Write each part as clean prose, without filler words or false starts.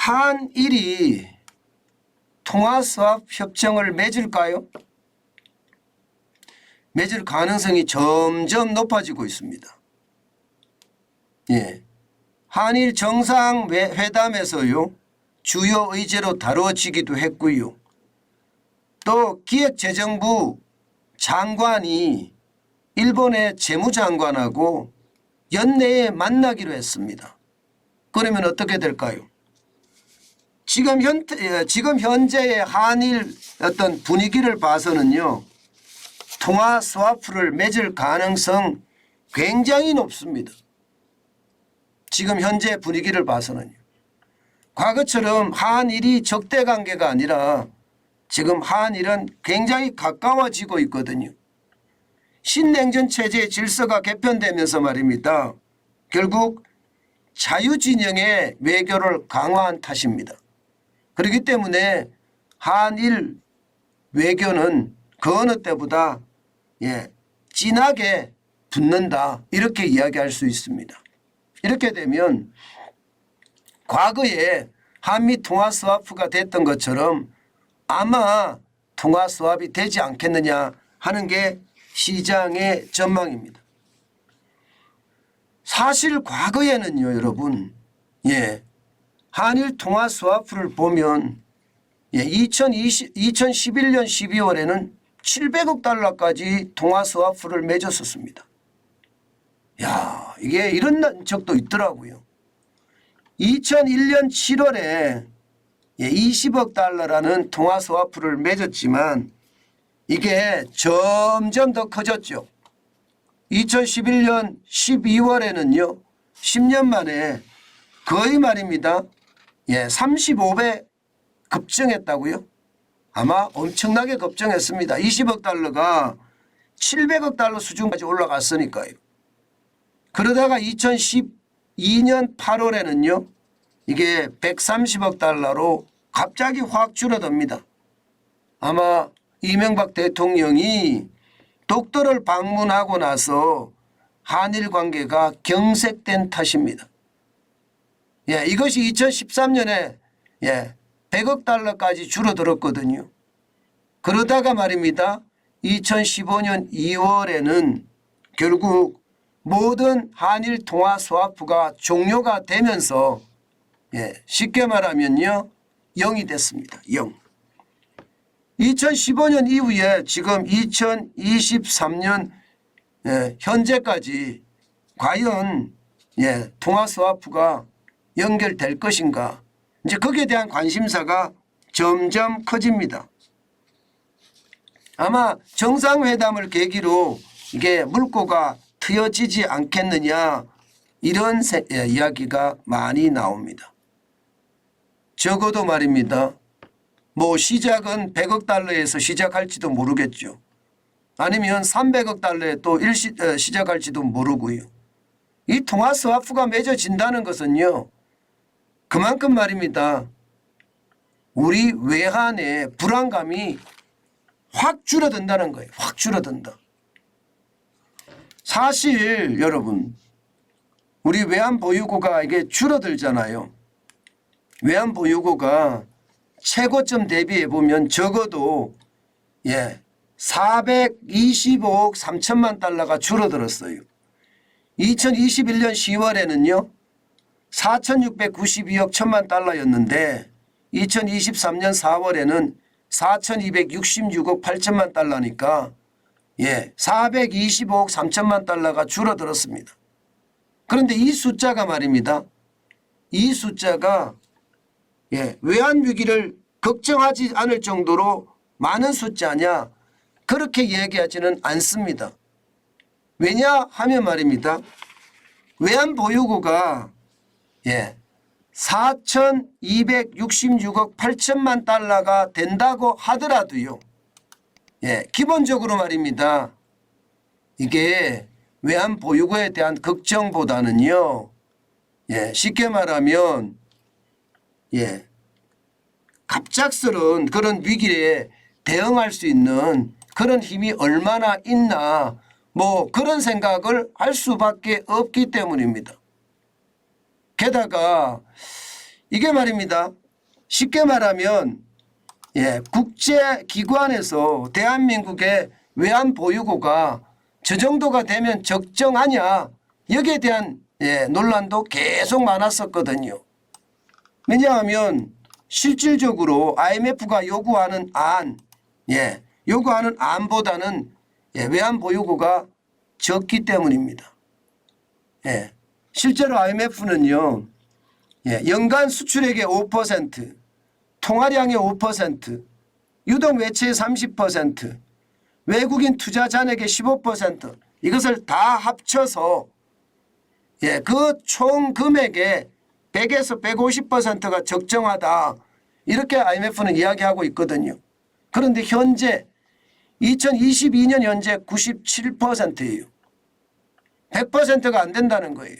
한일이 통화수합 협정을 맺을까요? 맺을 가능성이 점점 높아지고 있습니다. 예. 한일 정상회담에서요 주요 의제로 다뤄지기도 했고요. 또 기획재정부 장관이 일본의 재무장관하고 연내에 만나기로 했습니다. 그러면 어떻게 될까요? 지금 현재의 한일 어떤 분위기를 봐서는요 통화 스와프를 맺을 가능성 굉장히 높습니다. 지금 현재 분위기를 봐서는요. 과거처럼 한일이 적대 관계가 아니라 지금 한일은 굉장히 가까워지고 있거든요. 신냉전 체제의 질서가 개편되면서 말입니다. 결국 자유진영의 외교를 강화한 탓입니다. 그렇기 때문에 한일 외교는 그 어느 때보다 진하게 붙는다 이렇게 이야기할 수 있습니다. 이렇게 되면 과거에 한미 통화 스와프가 됐던 것처럼 아마 통화 스왑이 되지 않겠느냐 하는 게 시장의 전망입니다. 사실 과거에는요 여러분 한일 통화 스와프를 보면 2011년 12월에는 700억 달러까지 통화 스와프를 맺었었습니다. 야, 이게 이런 적도 있더라고요. 2001년 7월에 20억 달러라는 통화 스와프를 맺었지만 이게 점점 더 커졌죠. 2011년 12월에는요 10년 만에 거의 말입니다 35배 급증했다고요. 아마 엄청나게 급증했습니다. 20억 달러가 700억 달러 수준까지 올라갔으니까요. 그러다가 2012년 8월에는요 이게 130억 달러로 갑자기 확 줄어듭니다. 아마 이명박 대통령이 독도를 방문하고 나서 한일 관계가 경색된 탓입니다. 이것이 2013년에 100억 달러까지 줄어들었거든요. 그러다가 말입니다. 2015년 2월에는 결국 모든 한일 통화 스와프가 종료가 되면서 쉽게 말하면요 0이 됐습니다. 0. 2015년 이후에 지금 2023년 현재까지 과연 통화 스와프가 연결될 것인가 이제 거기에 대한 관심사가 점점 커집니다. 아마 정상회담을 계기로 이게 물꼬가 트여지지 않겠느냐 이런 이야기가 많이 나옵니다. 적어도 말입니다. 뭐 시작은 100억 달러에서 시작할지도 모르겠죠. 아니면 300억 달러에 또 시작할지도 모르고요. 이 통화 스와프가 맺어진다는 것은요. 그만큼 말입니다. 우리 외환의 불안감이 확 줄어든다는 거예요. 확 줄어든다. 사실 여러분 우리 외환 보유고가 이게 줄어들잖아요. 외환 보유고가 최고점 대비해 보면 적어도 425억 3천만 달러가 줄어들었어요. 2021년 10월에는요. 4,692억 1천만 달러였는데 2023년 4월에는 4,266억 8천만 달러니까 425억 3천만 달러가 줄어들었습니다. 그런데 이 숫자가 말입니다. 이 숫자가 외환 위기를 걱정하지 않을 정도로 많은 숫자냐 그렇게 얘기하지는 않습니다. 왜냐하면 말입니다. 외환 보유고가 4,266억 8천만 달러가 된다고 하더라도요. 기본적으로 말입니다. 이게 외환 보유고에 대한 걱정보다는요. 쉽게 말하면 갑작스러운 그런 위기에 대응할 수 있는 그런 힘이 얼마나 있나 뭐 그런 생각을 할 수밖에 없기 때문입니다. 게다가 이게 말입니다. 쉽게 말하면 국제기관에서 대한민국의 외환보유고가 저 정도가 되면 적정하냐 여기에 대한 논란도 계속 많았었거든요. 왜냐하면 실질적으로 IMF가 요구하는 안보다는 외환보유고가 적기 때문입니다. 실제로 IMF는요. 연간 수출액의 5%, 통화량의 5%, 유동 외채의 30%, 외국인 투자 잔액의 15% 이것을 다 합쳐서 그 총 금액의 100에서 150%가 적정하다. 이렇게 IMF는 이야기하고 있거든요. 그런데 현재 2022년 현재 97%예요. 100%가 안 된다는 거예요.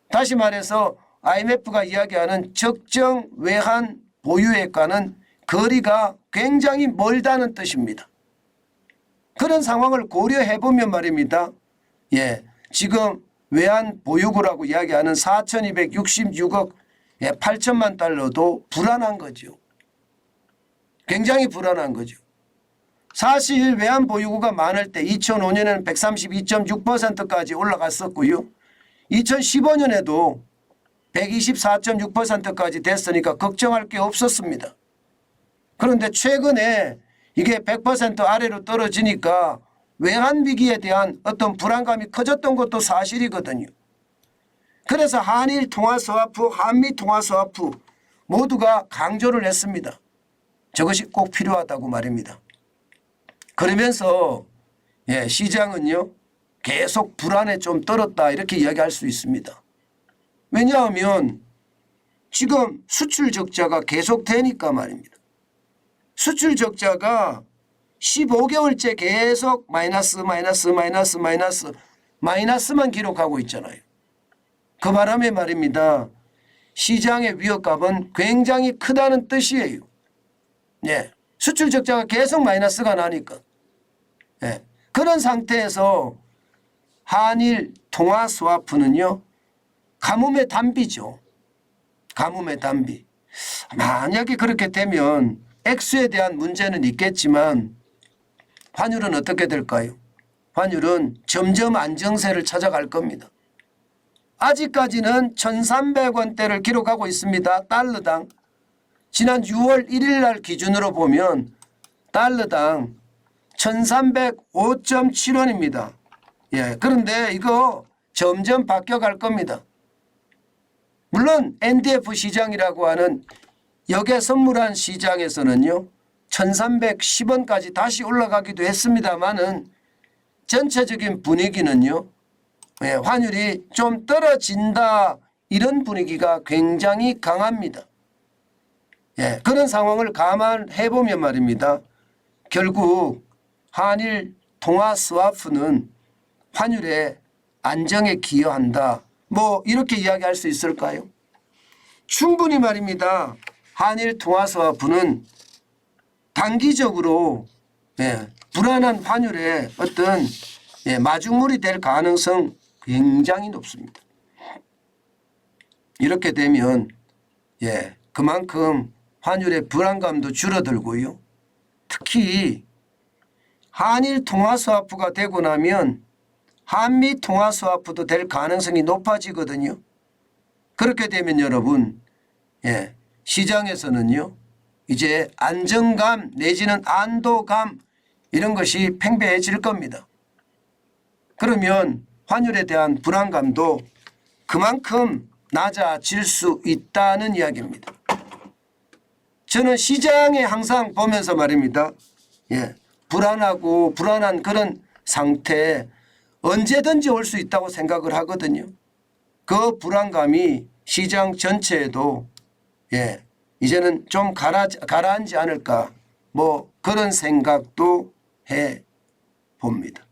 다시 말해서 IMF가 이야기하는 적정 외환 보유액과는 거리가 굉장히 멀다는 뜻입니다. 그런 상황을 고려해 보면 말입니다. 지금 외환 보유고라고 이야기하는 4,266억 8천만 달러도 불안한 거죠. 굉장히 불안한 거죠. 사실 외환 보유고가 많을 때 2005년에는 132.6%까지 올라갔었고요. 2015년에도 124.6%까지 됐으니까 걱정할 게 없었습니다. 그런데 최근에 이게 100% 아래로 떨어지니까 외환위기에 대한 어떤 불안감이 커졌던 것도 사실이거든요. 그래서 한일 통화스와프, 한미 통화스와프 모두가 강조를 했습니다. 저것이 꼭 필요하다고 말입니다. 그러면서 시장은요 계속 불안에 좀 떨었다 이렇게 이야기할 수 있습니다. 왜냐하면 지금 수출 적자가 계속되니까 말입니다. 수출 적자가 15개월째 계속 마이너스만 기록하고 있잖아요. 그 바람에 말입니다. 시장의 위협감은 굉장히 크다는 뜻이에요. 수출 적자가 계속 마이너스가 나니까. 그런 상태에서 한일 통화 스와프는요. 가뭄의 단비죠. 가뭄의 단비. 만약에 그렇게 되면 액수에 대한 문제는 있겠지만 환율은 어떻게 될까요? 환율은 점점 안정세를 찾아갈 겁니다. 아직까지는 1,300원대를 기록하고 있습니다. 달러당. 지난 6월 1일 날 기준으로 보면 달러당 1,305.7원입니다. 그런데 이거 점점 바뀌어갈 겁니다. 물론 NDF 시장이라고 하는 역에 선물한 시장에서는요. 1,310원까지 다시 올라가기도 했습니다마는 전체적인 분위기는요. 환율이 좀 떨어진다 이런 분위기가 굉장히 강합니다. 그런 상황을 감안해 보면 말입니다. 결국 한일 통화 스와프는 환율의 안정에 기여한다. 뭐 이렇게 이야기할 수 있을까요? 충분히 말입니다. 한일 통화 스와프는 단기적으로 불안한 환율의 어떤 마중물이 될 가능성 굉장히 높습니다. 이렇게 되면 그만큼 환율의 불안감도 줄어들고요. 특히 한일 통화 스와프가 되고 나면 한미 통화 스와프도 될 가능성이 높아지거든요. 그렇게 되면 여러분 시장에서는요. 이제 안정감 내지는 안도감 이런 것이 팽배해질 겁니다. 그러면 환율에 대한 불안감도 그만큼 낮아질 수 있다는 이야기입니다. 저는 시장에 항상 보면서 말입니다. 불안하고 불안한 그런 상태에 언제든지 올 수 있다고 생각을 하거든요. 그 불안감이 시장 전체에도 이제는 좀 가라앉지 않을까 뭐 그런 생각도 해 봅니다.